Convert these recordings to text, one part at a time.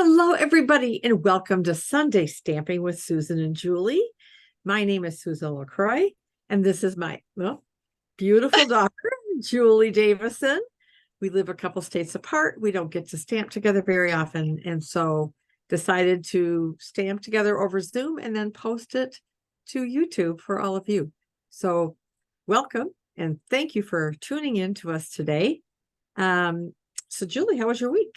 Hello, everybody, and welcome to Sunday Stamping with Susan and Julie. My name is Susan LaCroix, and this is my beautiful daughter, Julie Davison. We live a couple states apart. We don't get to stamp together very often, and so decided to stamp together over Zoom and then post it to YouTube for all of you. So welcome, and thank you for tuning in to us today. So Julie, how was your week?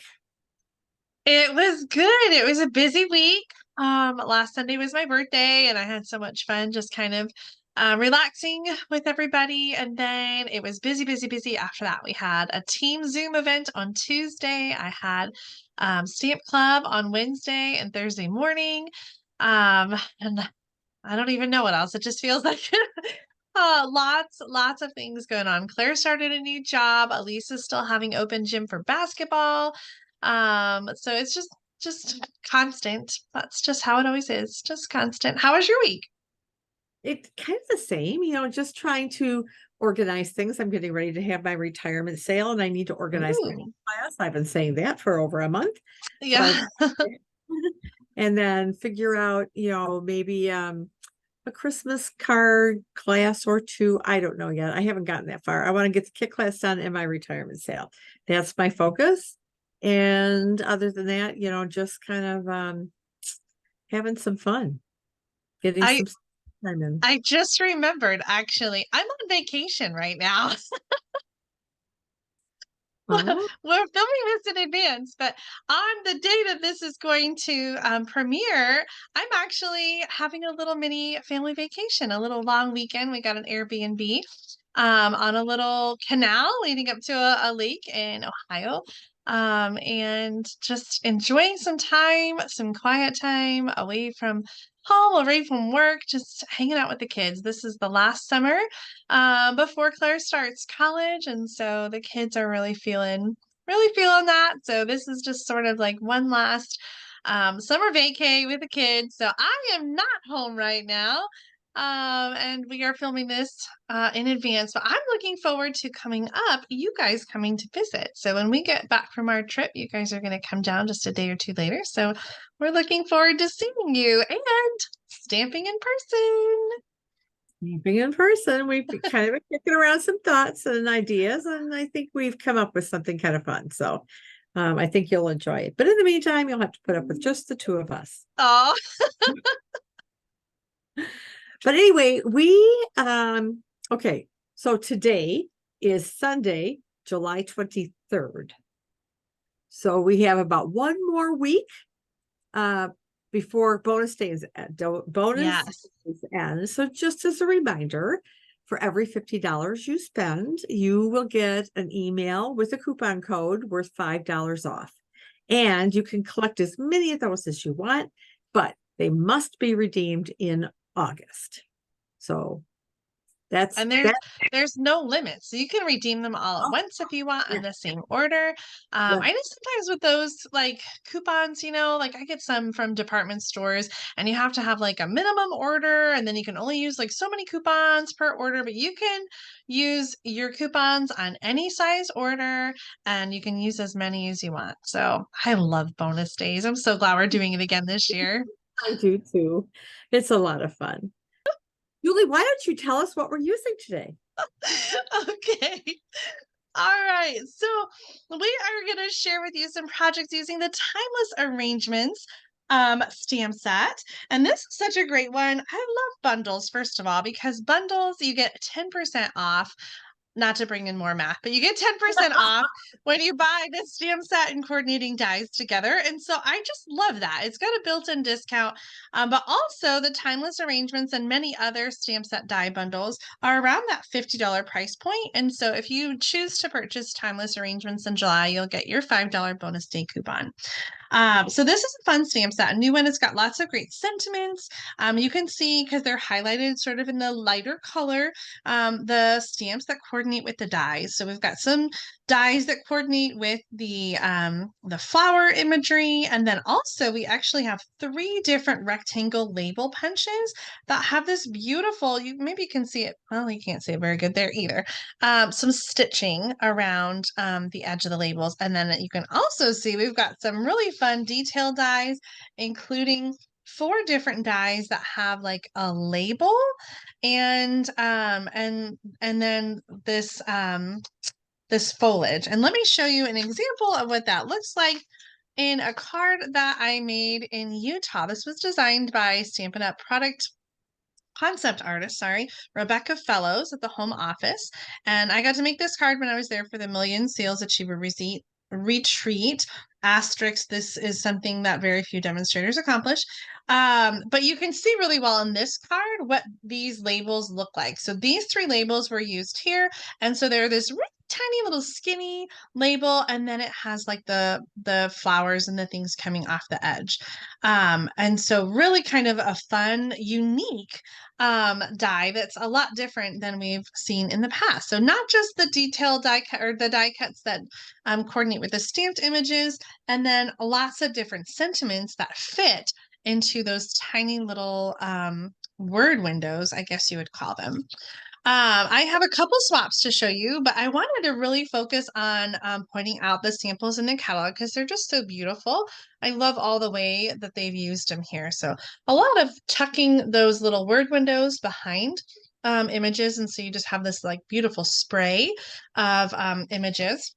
It was good. It was a busy week. Last Sunday was my birthday, and I had so much fun just kind of relaxing with everybody. And then it was busy, busy, busy. After that, we had a team Zoom event on Tuesday. I had Stamp Club on Wednesday and Thursday morning. And I don't even know what else. It just feels like lots of things going on. Claire started a new job. Elise is still having open gym for basketball. So it's just constant. That's just how it always is. Just constant. How was your week? It's kind of the same, just trying to organize things. I'm getting ready to have my retirement sale and I need to organize my Ooh, class. I've been saying that for over a month. So yeah. and then figure out, maybe a Christmas card class or two. I don't know yet. I haven't gotten that far. I want to get the kit class done and my retirement sale. That's my focus. And other than that, just kind of having some fun, getting I some time in. I just remembered actually. I'm on vacation right now. Oh, We're filming this in advance, but on the day that this is going to premiere, I'm actually having a little mini family vacation, a little long weekend. We got an Airbnb on a little canal leading up to a lake in Ohio. And just enjoying some time, some quiet time away from home, away from work, just hanging out with the kids. This is the last summer before Claire starts college, and so the kids are really feeling that. So this is just sort of like one last summer vacay with the kids. So I am not home right now. And we are filming this in advance, but I'm looking forward to coming up, you guys coming to visit. So when we get back from our trip, you guys are going to come down just a day or two later. So we're looking forward to seeing you and stamping in person. being in person, we've kind of been kicking around some thoughts and ideas, and I think we've come up with something kind of fun. So I think you'll enjoy it. But in the meantime, you'll have to put up with just the two of us. Oh, But anyway, we okay, so today is Sunday, July 23rd. So we have about one more week before bonus days yes. end. So just as a reminder, for every $50 you spend, you will get an email with a coupon code worth $5 off. And you can collect as many of those as you want, but they must be redeemed in August. So that's And that. there's no limit. So you can redeem them all at Oh, once if you want yeah, in the same order. yeah. I know sometimes with those like coupons, like I get some from department stores and you have to have like a minimum order and then you can only use like so many coupons per order, but you can use your coupons on any size order and you can use as many as you want. So I love bonus days. I'm so glad we're doing it again this year. I do too. It's a lot of fun. Julie, why don't you tell us what we're using today? Okay. All right. So we are going to share with you some projects using the Timeless Arrangements stamp set. And this is such a great one. I love bundles, first of all, because bundles, you get 10% off. Not to bring in more math, but you get 10% off when you buy the stamp set and coordinating dies together. And so I just love that. It's got a built-in discount, but also the Timeless Arrangements and many other stamp set die bundles are around that $50 price point. And so if you choose to purchase Timeless Arrangements in July, you'll get your $5 bonus day coupon. So this is a fun stamp set, a new one. It's got lots of great sentiments. You can see because they're highlighted sort of in the lighter color, the stamps that coordinate coordinate with the dies. So we've got some dies that coordinate with the flower imagery. And then also we actually have 3 different rectangle label punches that have this beautiful, you maybe can see it. Well, you can't see it very good there either. Some stitching around the edge of the labels. And then you can also see we've got some really fun detail dies, including 4 different dies that have like a label and then this foliage. And let me show you an example of what that looks like in a card that I made in Utah. This was designed by Stampin' Up product concept artist, sorry, Rebecca Fellows at the home office. And I got to make this card when I was there for the Million Sales Achiever Retreat. Asterisk, this is something that very few demonstrators accomplish. But you can see really well in this card what these labels look like. So these 3 labels were used here. And so they're this really tiny little skinny label, and then it has like the flowers and the things coming off the edge. And so really kind of a fun, unique die that's a lot different than we've seen in the past. So not just the detailed die cut or the die cuts that coordinate with the stamped images, and then lots of different sentiments that fit into those tiny little word windows, I guess you would call them. I have a couple swaps to show you, but I wanted to really focus on pointing out the samples in the catalog because they're just so beautiful. I love all the way that they've used them here. So a lot of tucking those little word windows behind images. And so you just have this like beautiful spray of images.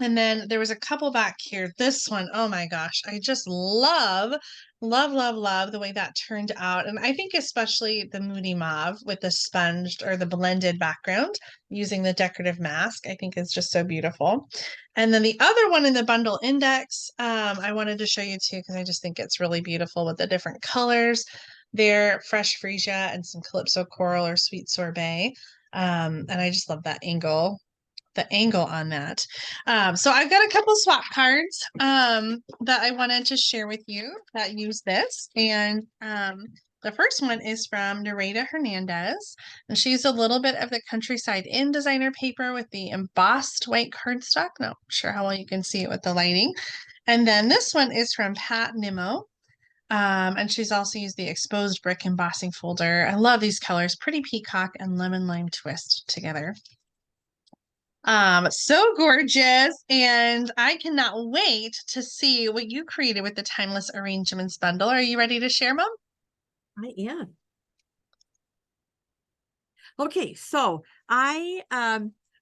And then there was a couple back here. This one, oh my gosh, I just love the way that turned out. And I think especially the Moody Mauve with the sponged or the blended background using the decorative mask, I think is just so beautiful. And then the other one in the bundle index, I wanted to show you too, because I just think it's really beautiful with the different colors. There, fresh freesia and some calypso coral or sweet sorbet. And I just love that angle, the angle on that. So I've got a couple swap cards that I wanted to share with you that use this. And the first one is from Nareda Hernandez. And she used a little bit of the Countryside Inn designer paper with the embossed white cardstock. Not sure how well you can see it with the lighting. And then this one is from Pat Nimmo. And she's also used the exposed brick embossing folder. I love these colors, pretty peacock and lemon lime twist together. So gorgeous, and I cannot wait to see what you created with the Timeless Arrangements bundle. Are you ready to share, Mom? I am. Okay, so I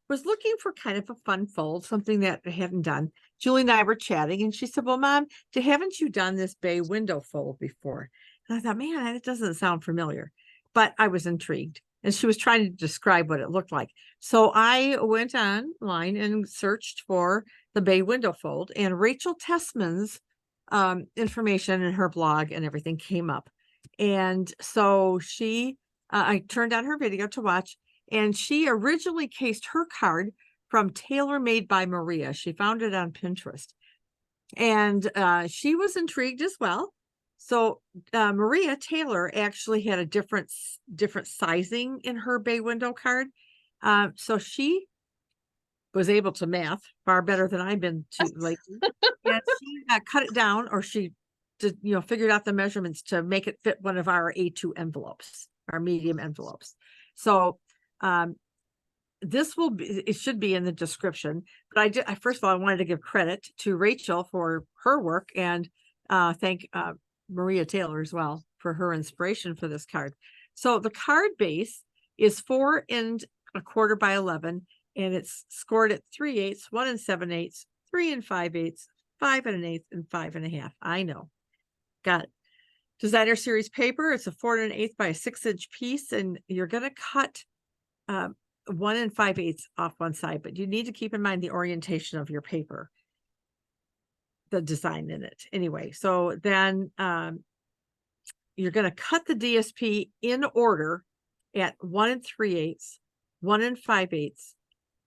was looking for kind of a fun fold, something that I hadn't done. Julie and I were chatting, and she said, well, Mom, haven't you done this bay window fold before? And I thought, man, it doesn't sound familiar, but I was intrigued. And she was trying to describe what it looked like. So I went online and searched for the bay window fold, and Rachel Tessman's information in her blog and everything came up. And so I turned on her video to watch, and she originally cased her card from Tailor Made by Maria. She found it on Pinterest, and she was intrigued as well. So Maria Taylor actually had a different sizing in her bay window card. So she was able to math far better than I've been to lately. And she cut it down, or she did, figured out the measurements to make it fit one of our A2 envelopes, our medium envelopes. So it should be in the description, but first of all, I wanted to give credit to Rachel for her work, and thank Maria Taylor as well for her inspiration for this card. So the card base is 4 1/4 by 11, and it's scored at 3/8, 1 7/8, 3 5/8, 5 1/8, and 5 1/2. I know. Got it. Designer series paper. It's a 4 1/8 by a 6-inch piece, and you're going to cut 1 5/8 off one side, but you need to keep in mind the orientation of your paper, the design in it. Anyway, so then you're going to cut the DSP in order at 1 3/8, 1 5/8,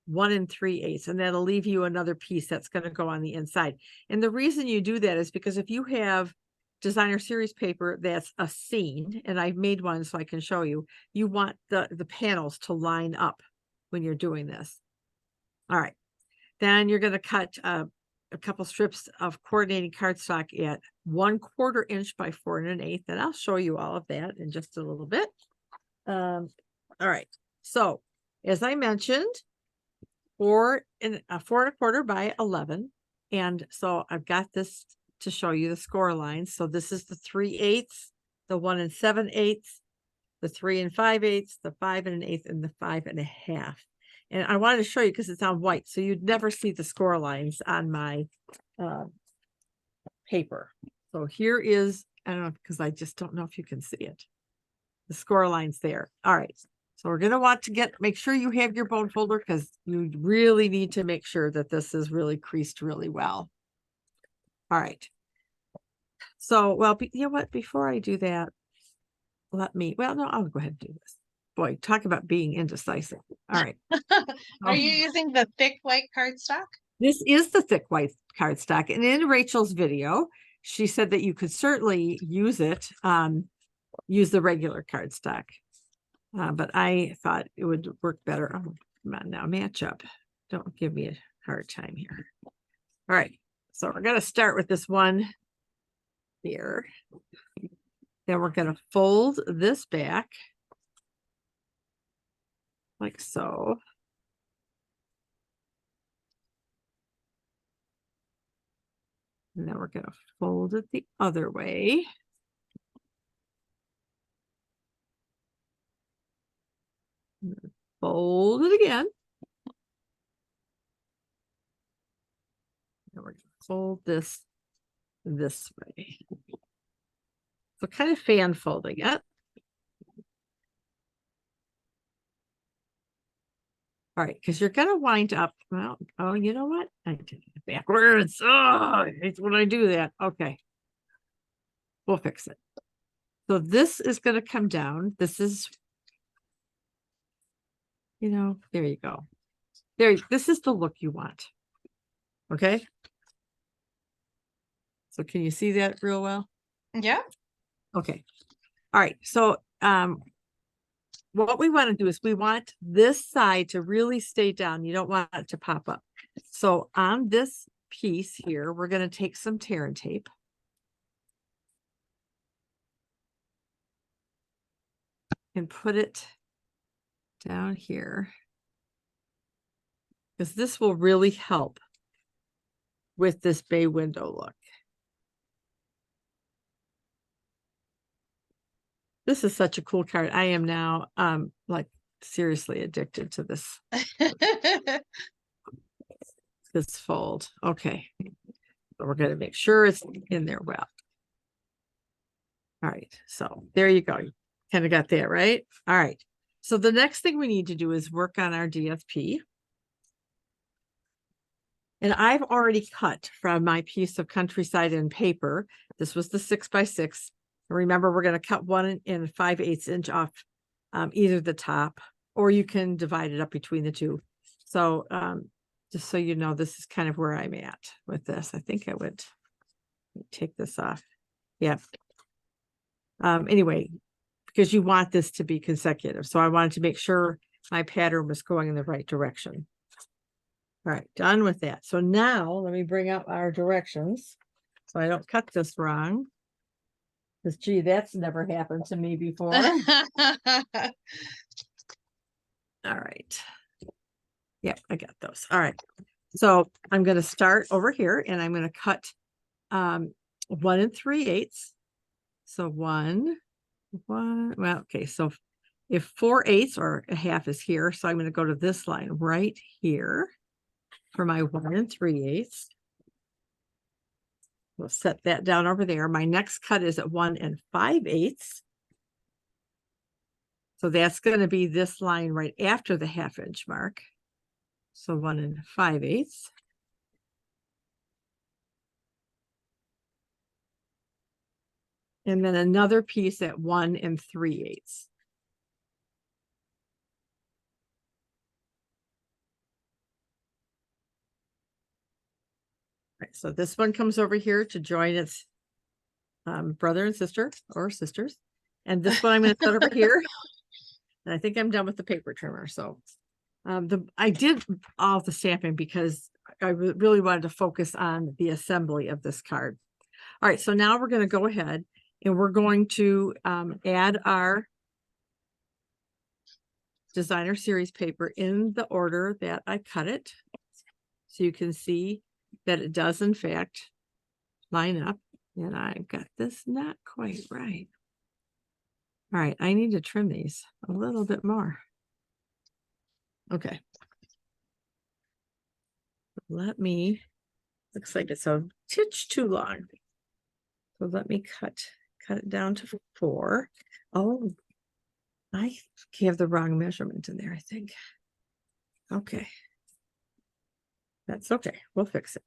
1 3/8, and that'll leave you another piece that's going to go on the inside. And the reason you do that is because if you have designer series paper that's a scene, and I've made one so I can show you, you want the panels to line up when you're doing this. All right. Then you're going to cut a couple strips of coordinating cardstock at 1/4 inch by 4 1/8. And I'll show you all of that in just a little bit. All right. So as I mentioned, 4 1/4 by 11. And so I've got this to show you the score lines. So this is the 3/8, the 1 7/8, the 3 5/8, the 5 1/8, and the 5 1/2. And I wanted to show you because it's on white, so you'd never see the score lines on my paper. So here is, I don't know, because I just don't know if you can see it. The score lines there. All right. So we're going to want to make sure you have your bone folder because you really need to make sure that this is really creased really well. All right. So, well, you know what? Before I do that, I'll go ahead and do this. Boy, talk about being indecisive. All right. Are you using the thick white cardstock? This is the thick white cardstock. And in Rachel's video, she said that you could certainly use it, use the regular cardstock. But I thought it would work better. Oh, come on now, match up. Don't give me a hard time here. All right. So we're going to start with this one here. Then we're going to fold this back like so. And then we're going to fold it the other way. Fold it again. And we're going to fold this way. So kind of fan folding it. All right, because you're going to wind up, well, oh, you know what? I did it backwards. Oh, I hate when I do that. Okay. We'll fix it. So this is going to come down. This is, there you go. This is the look you want. Okay. So can you see that real well? Yeah. Okay. All right. So, what we want to do is we want this side to really stay down. You don't want it to pop up. So on this piece here, we're going to take some tear and tape. And put it down here. Because this will really help with this bay window look. This is such a cool card. I am now like seriously addicted to this. This fold. Okay. So we're going to make sure it's in there well. All right. So there you go. You kind of got that, right? All right. So the next thing we need to do is work on our DSP. And I've already cut from my piece of countryside and paper. This was the 6x6. Remember, we're going to cut 1 5/8 inch off either the top, or you can divide it up between the two. So just so you know, this is kind of where I'm at with this. I think I would take this off. Yeah. Anyway, because you want this to be consecutive. So I wanted to make sure my pattern was going in the right direction. All right, done with that. So now let me bring up our directions so I don't cut this wrong. Because, gee, that's never happened to me before. All right. Yep, I got those. All right. So I'm going to start over here and I'm going to cut 1 3/8. So 1. Well, okay. So if 4/8 or a half is here, so I'm going to go to this line right here for my 1 3/8. We'll set that down over there. My next cut is at 1 5/8. So that's going to be this line right after the 1/2 inch mark. So 1 5/8. And then another piece at 1 3/8. Right, so this one comes over here to join its brother and sister or sisters. And this one I'm going to set over here. And I think I'm done with the paper trimmer. So I did all the stamping because I really wanted to focus on the assembly of this card. All right, so now we're going to go ahead and we're going to add our designer series paper in the order that I cut it. So you can see that it does in fact line up. And I got this not quite right. All right, I need to trim these a little bit more. Okay. Let me, looks like it's a titch too long. So let me cut it down to 4. Oh, I have the wrong measurement in there, I think. Okay. That's okay. We'll fix it.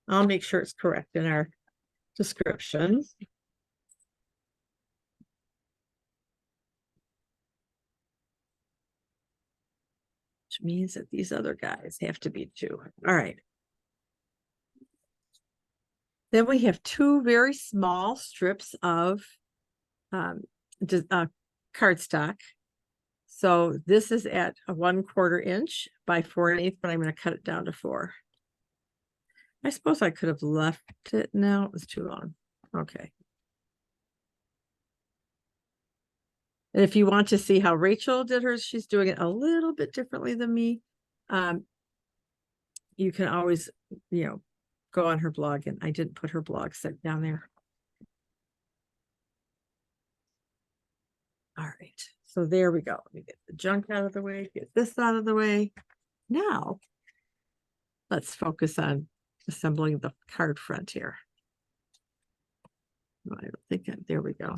I'll make sure it's correct in our description. Which means that these other guys have to be 2. All right. Then we have 2 very small strips of cardstock. So this is at a 1/4 inch by 4 1/8, but I'm going to cut it down to 4. I suppose I could have left it. No, it was too long. Okay. And if you want to see how Rachel did hers, she's doing it a little bit differently than me. You can always, go on her blog, and I didn't put her blog set down there. All right. So there we go. Let me get the junk out of the way, get this out of the way. Now, let's focus on assembling the card front here. I don't think there we go.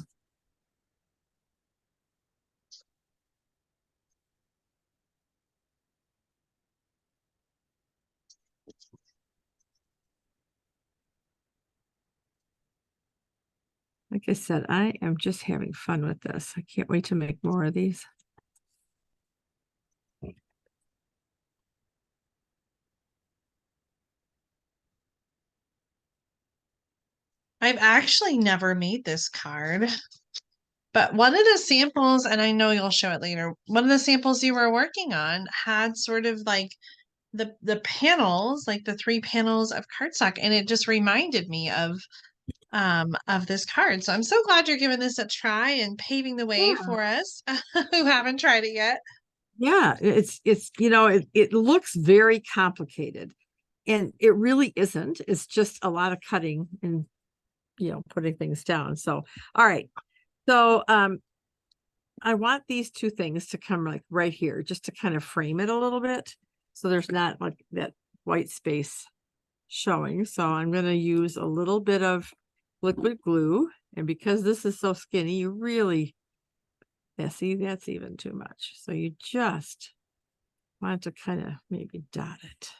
Like I said, I am just having fun with this. I can't wait to make more of these. I've actually never made this card, but one of the samples, and I know you'll show it later, one of the samples you were working on had sort of like the panels, like the 3 panels of cardstock, and it just reminded me of this card. So I'm so glad you're giving this a try and paving the way for us who haven't tried it yet. Yeah, it looks very complicated, and it really isn't. It's just a lot of cutting and putting things down. So all right. So I want these 2 things to come like right here, just to kind of frame it a little bit. So there's not like that white space showing. So I'm going to use a little bit of liquid glue. And because this is so skinny, you really, see, that's even too much. So you just want to kind of maybe dot it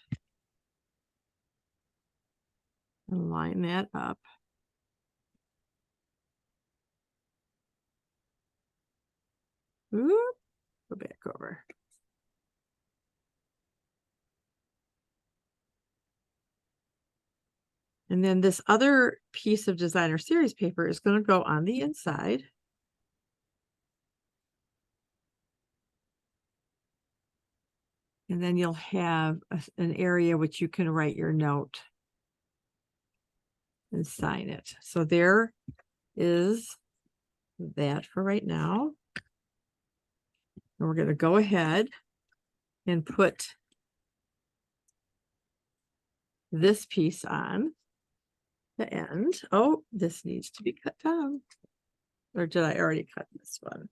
and line that up. Ooh, go back over. And then this other piece of designer series paper is going to go on the inside. And then you'll have an area which you can write your note and sign it. So there is that for right now. And we're going to go ahead and put this piece on the end. Oh, this needs to be cut down. Or did I already cut this one?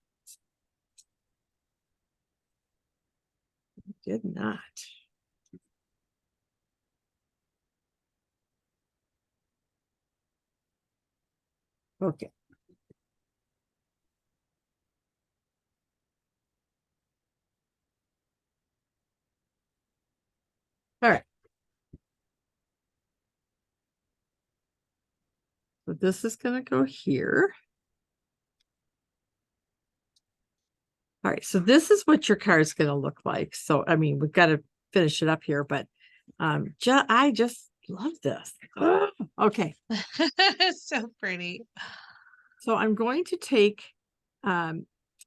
I did not. Okay. All right. So this is going to go here. All right, so this is what your card is going to look like. So, I mean, we've got to finish it up here, but I just love this. Oh, okay. So pretty. So I'm going to take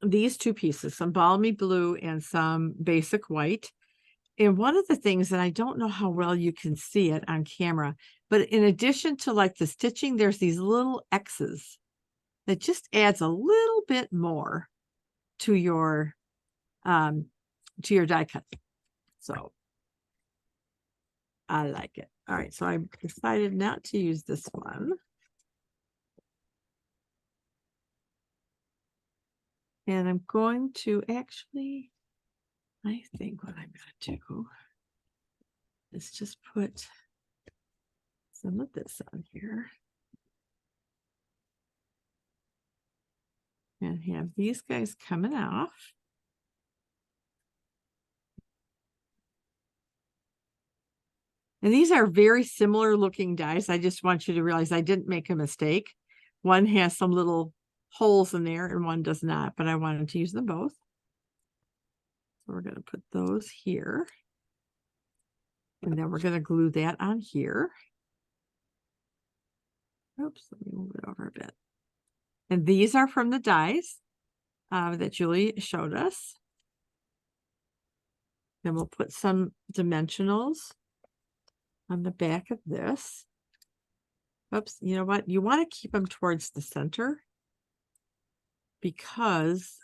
these two pieces, some balmy blue and some basic white. And one of the things that I don't know how well you can see it on camera, but in addition to like the stitching, there's these little X's that just adds a little bit more to your die cut. So I like it. All right, so I decided not to use this one. And I'm going to actually, I think what I'm going to do is just put some of this on here. And have these guys coming off. And these are very similar looking dies. I just want you to realize I didn't make a mistake. One has some little holes in there and one does not, but I wanted to use them both. So we're going to put those here. And then we're going to glue that on here. Oops, let me move it over a bit. And these are from the dies that Julie showed us. Then we'll put some dimensionals on the back of this. Oops, you know what? You want to keep them towards the center because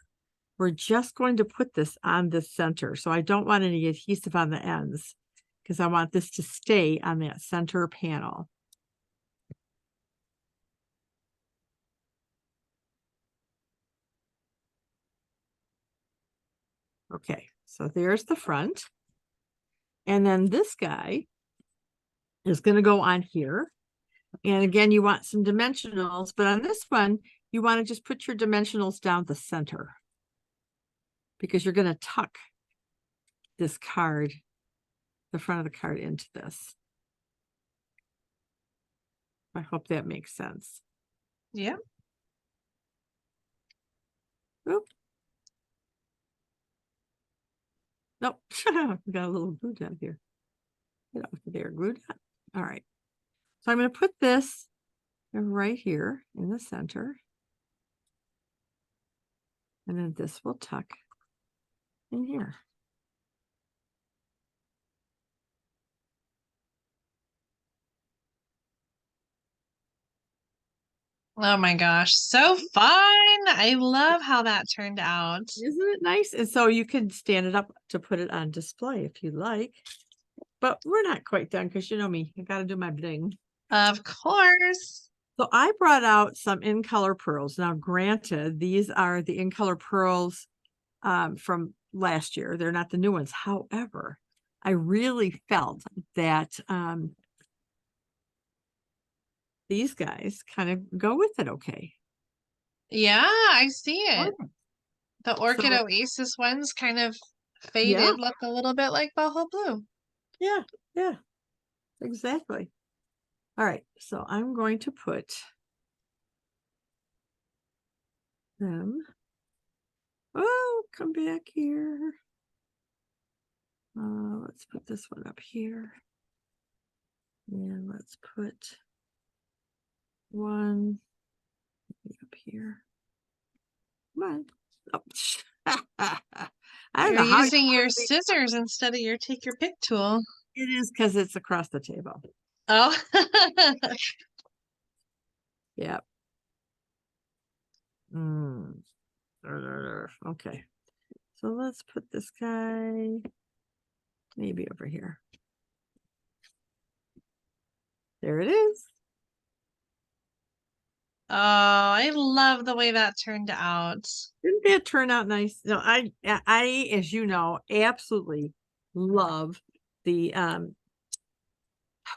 we're just going to put this on the center. So I don't want any adhesive on the ends because I want this to stay on that center panel. Okay, so there's the front. And then this guy is going to go on here. And again, you want some dimensionals, but on this one, you want to just put your dimensionals down the center because you're going to tuck this card, the front of the card, into this. I hope that makes sense. Yeah. Oop. Nope. We got a little glue dot here. Get off there, glue dot. All right. So I'm going to put this right here in the center. And then this will tuck in here. Oh my gosh, so fun. I love how that turned out. Isn't it nice? And so you can stand it up to put it on display if you like. But we're not quite done because you know me, I got to do my bling. Of course. So I brought out some in color pearls. Now, granted, these are the in color pearls from last year. They're not the new ones. However, I really felt that these guys kind of go with it okay. Yeah, I see it. Perfect. The Orchid So, Oasis ones kind of faded, yeah, look a little bit like Boho Blue. yeah, exactly. All right, so I'm going to put them. Oh, come back here. Let's put this one up here. And let's put one up here. Come on. Oh. I don't You're know how using your scissors instead of your take your pick tool. it is because it's across the table. Oh. Yeah. Okay. So let's put this guy maybe over here. There it is. Oh, I love the way that turned out. Didn't that turn out nice? No, I, as you know, absolutely love the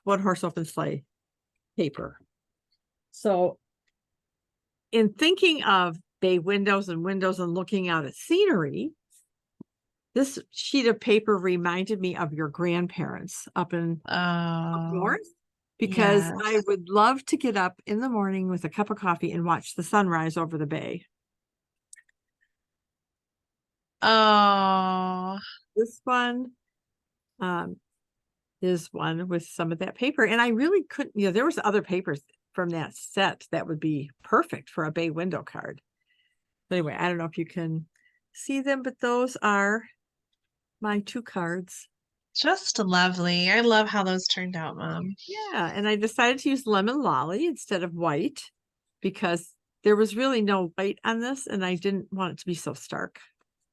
One Horse Open Sleigh paper. So in thinking of bay windows and looking out at scenery, this sheet of paper reminded me of your grandparents up north, because yes. I would love to get up in the morning with a cup of coffee and watch the sunrise over the bay. Oh, This one is one with some of that paper. And I really couldn't, there was other papers from that set that would be perfect for a bay window card. Anyway, I don't know if you can see them, but those are my 2 cards. Just lovely. I love how those turned out, Mom. Yeah, and I decided to use lemon lolly instead of white because there was really no white on this and I didn't want it to be so stark.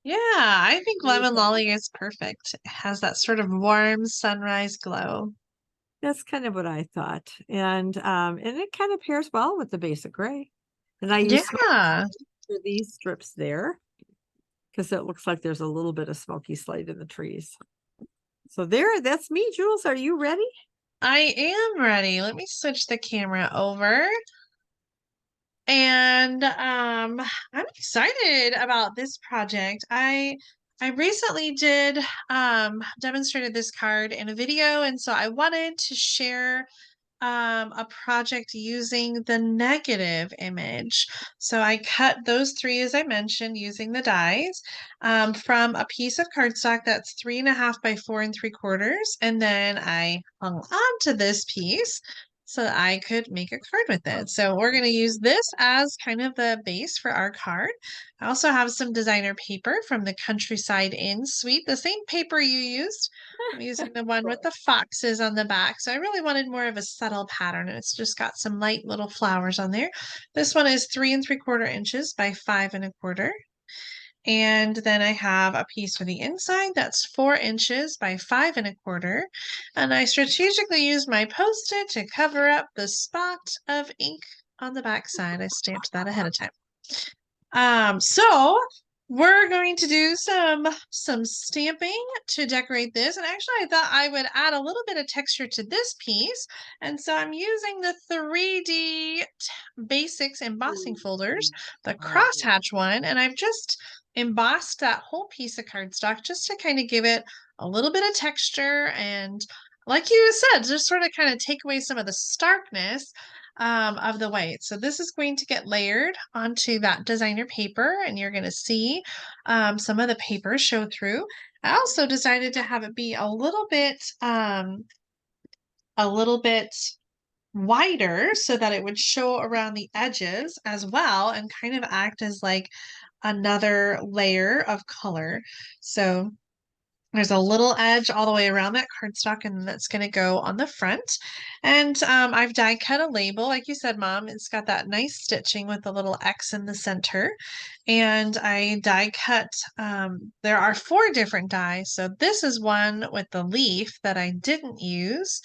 Yeah, I think lemon lolly is perfect. It has that sort of warm sunrise glow. That's kind of what I thought. And it kind of pairs well with the basic gray. And I use Yeah. for these strips there because it looks like there's a little bit of smoky slate in the trees. So there, that's me, Jules. Are you ready? I am ready. Let me switch the camera over. And I'm excited about this project. I recently did demonstrated this card in a video, and so I wanted to share a project using the negative image. So I cut those 3, as I mentioned, using the dies from a piece of cardstock that's 3.5 by 4 3/4. And then I hung on to this piece so that I could make a card with it. So we're going to use this as kind of the base for our card. I also have some designer paper from the Countryside Inn suite, the same paper you used. I'm using the one with the foxes on the back. So I really wanted more of a subtle pattern, and it's just got some light little flowers on there. This one is 3 3/4 inches by 5 1/4. And then I have a piece for the inside that's 4 inches by 5 1/4. And I strategically used my Post-it to cover up the spot of ink on the back side. I stamped that ahead of time. So we're going to do some stamping to decorate this. And actually, I thought I would add a little bit of texture to this piece. And so I'm using the 3D Basics embossing folders, the crosshatch one, and I've just embossed that whole piece of cardstock just to kind of give it a little bit of texture and, like you said, just sort of kind of take away some of the starkness of the white. So this is going to get layered onto that designer paper, and you're going to see some of the paper show through. I also decided to have it be a little bit wider so that it would show around the edges as well and kind of act as like another layer of color. So there's a little edge all the way around that cardstock, and that's going to go on the front. And I've die cut a label. Like you said, Mom, it's got that nice stitching with the little X in the center. And I die cut, there are 4 different dies. So this is one with the leaf that I didn't use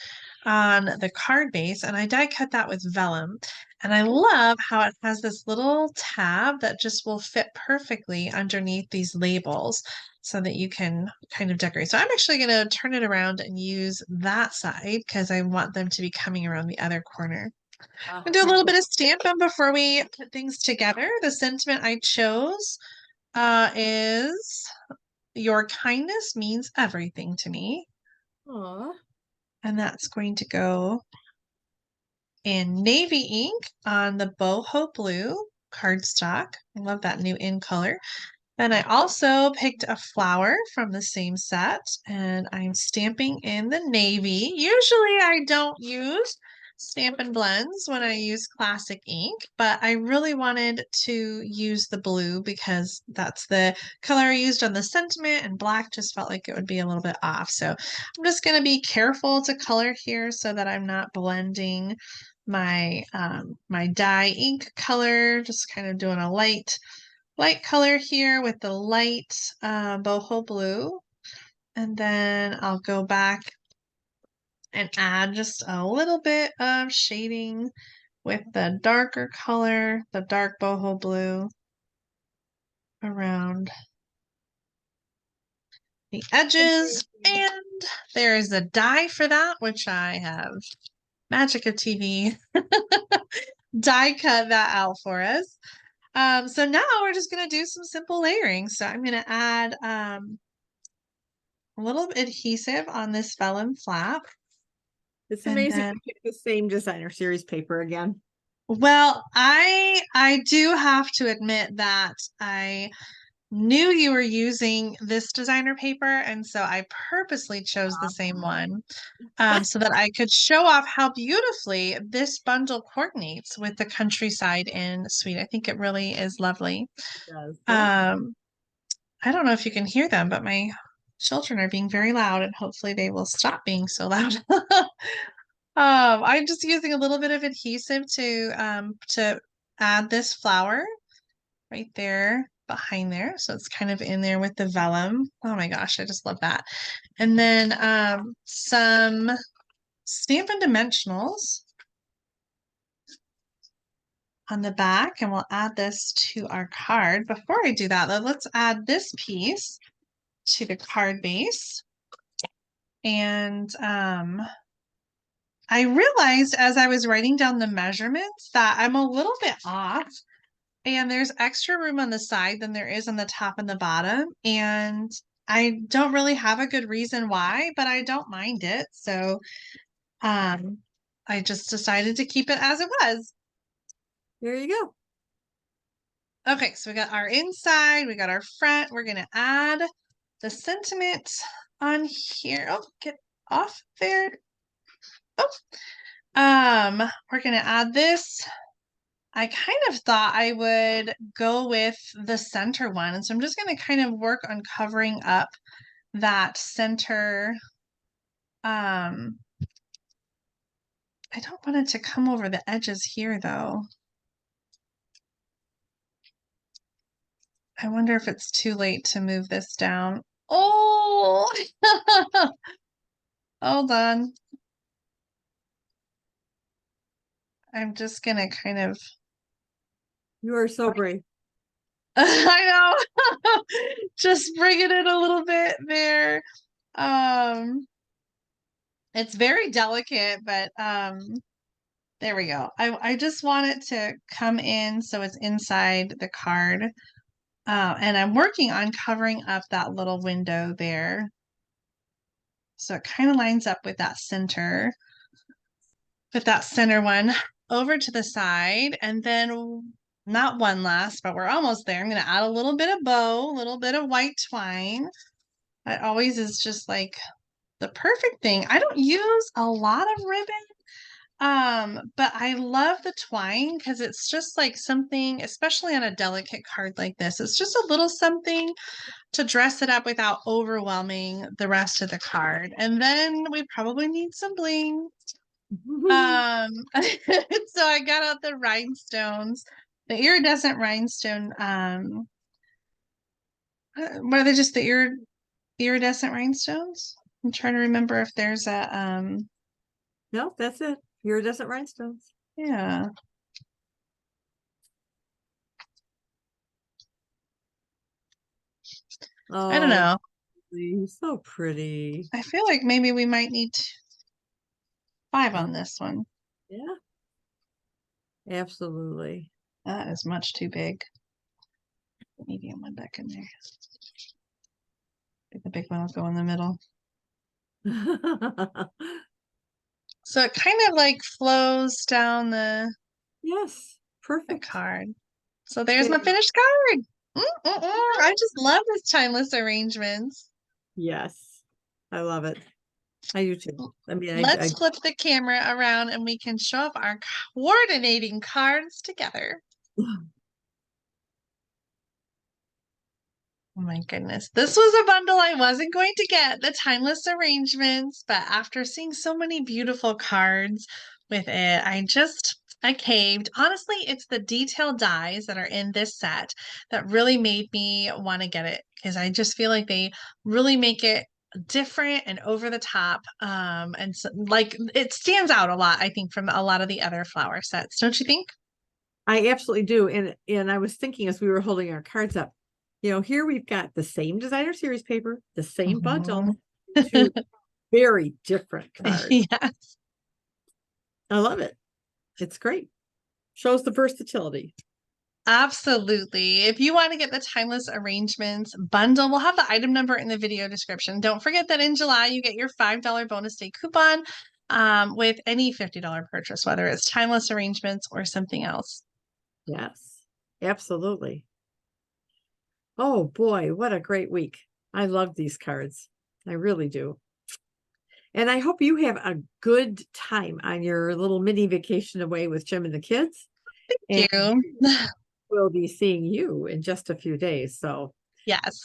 on the card base, and I die cut that with vellum. And I love how it has this little tab that just will fit perfectly underneath these labels so that you can kind of decorate. So I'm actually going to turn it around and use that side because I want them to be coming around the other corner. And do a little bit of stamping before we put things together. The sentiment I chose is "Your kindness means everything to me." Aw. And that's going to go in navy ink on the Boho blue cardstock. I love that new in color. Then I also picked a flower from the same set, and I'm stamping in the navy. Usually I don't use Stampin' Blends when I use classic ink, but I really wanted to use the blue because that's the color I used on the sentiment, and black just felt like it would be a little bit off. So I'm just going to be careful to color here so that I'm not blending my dye ink color, just kind of doing a light color here with the light boho blue. And then I'll go back and add just a little bit of shading with the darker color, the dark boho blue around the edges. And there's a die for that, which I have magic of TV die cut that out for us. So now we're just going to do some simple layering. So I'm going to add a little adhesive on this vellum flap. It's And amazing then, to pick the same designer series paper again. well, I do have to admit that knew you were using this designer paper, and so I purposely chose the same one so that I could show off how beautifully this bundle coordinates with the countryside in Sweden. I think it really is lovely. Does. Yep. Um, I don't know if you can hear them, but my children are being very loud, and hopefully they will stop being so loud. I'm just using a little bit of adhesive to add this flower right there behind there. So it's kind of in there with the vellum. Oh my gosh, I just love that. And then some Stampin' Dimensionals on the back, and we'll add this to our card. Before I do that, though, let's add this piece to the card base. And I realized as I was writing down the measurements that I'm a little bit off, and there's extra room on the side than there is on the top and the bottom. And I don't really have a good reason why, but I don't mind it. So I just decided to keep it as it was. There you go. Okay, so we got our inside, we got our front. We're gonna add the sentiment on here. Oh, get off there. Oh, we're gonna add this. I kind of thought I would go with the center one, and so I'm just gonna kind of work on covering up that center. I don't want it to come over the edges here though. I wonder if it's too late to move this down. Oh, hold on. I'm just gonna kind of. You are so brave. I know. Just bring it in a little bit there. Um, it's very delicate, but there we go. I just want it to come in so it's inside the card. And I'm working on covering up that little window there. So it kind of lines up with that center. Put that center one over to the side, and then not one last, but we're almost there. I'm going to add a little bit of bow, a little bit of white twine. That always is just like the perfect thing. I don't use a lot of ribbon, but I love the twine because it's just like something, especially on a delicate card like this, it's just a little something to dress it up without overwhelming the rest of the card. And then we probably need some bling. So I got out the rhinestones, the iridescent rhinestone. What are they? Just the iridescent rhinestones? I'm trying to remember if there's a No, that's it. Iridescent rhinestones. yeah. I don't Oh, know. so pretty. I feel like maybe we might need 5 Oh, on this one. yeah, absolutely. That is much too big. The medium one back in there. The big one will go in the middle. So it kind of like flows down the Yes, perfect. card. So there's my finished card. I just love this timeless arrangements. Yes, I love it. I do too. I mean, Let's flip the camera around and we can show off our coordinating cards together. Oh my goodness. This was a bundle I wasn't going to get, the timeless arrangements, but after seeing so many beautiful cards with it, I caved. Honestly, it's the detailed dies that are in this set that really made me want to get it because I just feel like they really make it different and over the top. And so, like it stands out a lot, I think, from a lot of the other flower sets, don't you think? I absolutely do. And I was thinking as we were holding our cards up, here we've got the same designer series paper, the same bundle, two very different cards. Yes. I love it. It's great. Shows the versatility. Absolutely. If you want to get the Timeless Arrangements bundle, we'll have the item number in the video description. Don't forget that in July, you get your $5 bonus day coupon with any $50 purchase, whether it's Timeless Arrangements or something else. Yes, absolutely. Oh boy, what a great week. I love these cards. I really do. And I hope you have a good time on your little mini vacation away with Jim and the kids. And Thank you. we'll be seeing you in just a few days. So, Yes.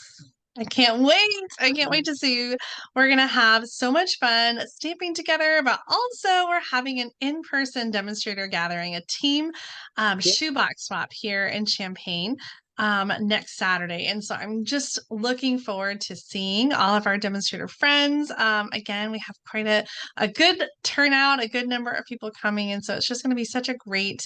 I can't wait. I can't wait to see you. We're going to have so much fun stamping together, but also we're having an in-person demonstrator gathering, a team yeah. shoebox swap here in Champaign next Saturday. And so I'm just looking forward to seeing all of our demonstrator friends. Again, we have quite a good turnout, a good number of people coming. And so it's just going to be such a great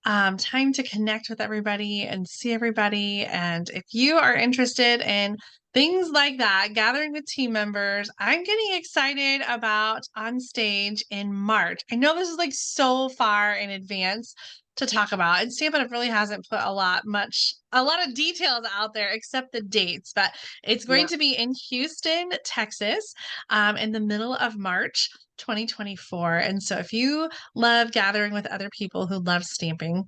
time to connect with everybody and see everybody. And if you are interested in things like that, gathering with team members, I'm getting excited about on stage in March. I know this is like so far in advance to talk about, and Stampin' Up really hasn't put a lot of details out there except the dates, but it's going Yeah. to be in Houston, Texas, in the middle of March 2024. And so if you love gathering with other people who love stamping,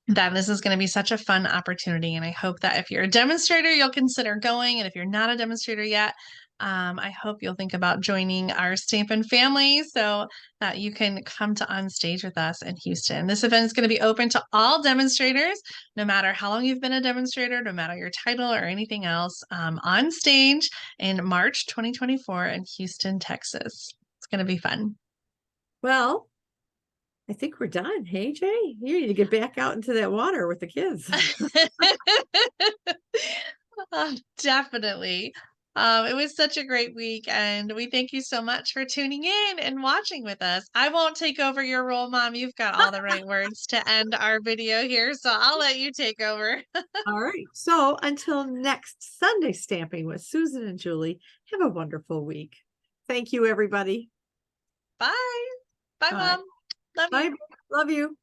then this is going to be such a fun opportunity. And I hope that if you're a demonstrator, you'll consider going. And if you're not a demonstrator yet, I hope you'll think about joining our Stampin' family so that you can come to On Stage with us in Houston. This event is going to be open to all demonstrators, no matter how long you've been a demonstrator, no matter your title or anything else, on stage in March 2024 in Houston, Texas. It's going to be fun. Well, I think we're done. Hey, Jay, you need to get back out into that water with the kids. Definitely. It was such a great week, and we thank you so much for tuning in and watching with us. I won't take over your role, Mom. You've got all the right words to end our video here, so I'll let you take over. All right. So until next Sunday stamping with Susan and Julie, have a wonderful week. Thank you, everybody. Bye. Bye, All right. Mom. Love Bye. you. Love you.